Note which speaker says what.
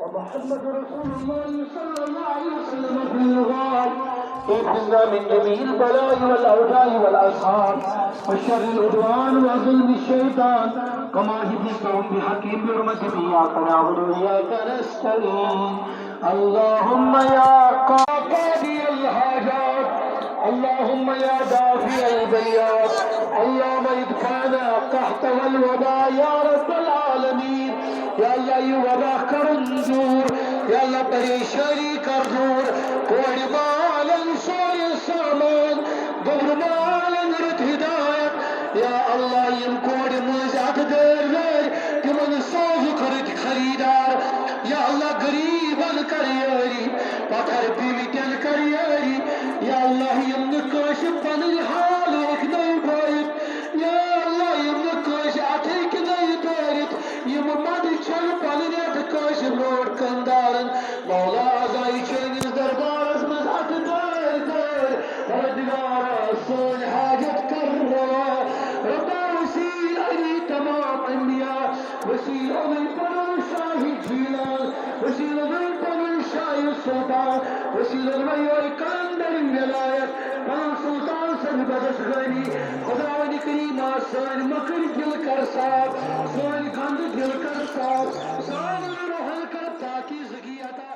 Speaker 1: ومحمد رسول الله صلى الله عليه وسلم في الغار يحفظنا من جميع البلاء والأوجاع والأسحار وشر العدوان وظلم الشيطان كما حفظتهم بحكيم برمته إياك نعبد وإياك نستعين اللهم يا قاضي الحاجات اللهم يا دافع البيات اللهم ادفعنا القحط والوباء يا رب العالمين یا اللہ یہ وبا کرن دور یا اللہ پریشانی کر دور کوڑی مالن سوری سامان دور مالن رت ہدایت یا اللہ یم کوڑی مزاد دیر دیر تمن سوز کرت خریدار یا اللہ غریبن کر یاری پتھر پیوٹن کر یاری یا اللہ یم نکاش پنن حال ایک نئی بھائیت یا اللہ یم نکاش اتھیک نئی بھائیت یم مد چل پلنیت کاش روڈ کندارن مولا آزائی چینز دربارس مز ات دار دار پردگارا سون حاجت کر روا ربا وسیل علی تمام انبیاء وسیل علی پنن شاہی جیلان وسیل علی پنن شاہی سلطان وسیل علی کندر ولایت پنن سلطان سن بدس غنی خداوند کریم سن مکر دل کر صاف سن گند دل کر صاف سن روح کر پاکیزگی عطا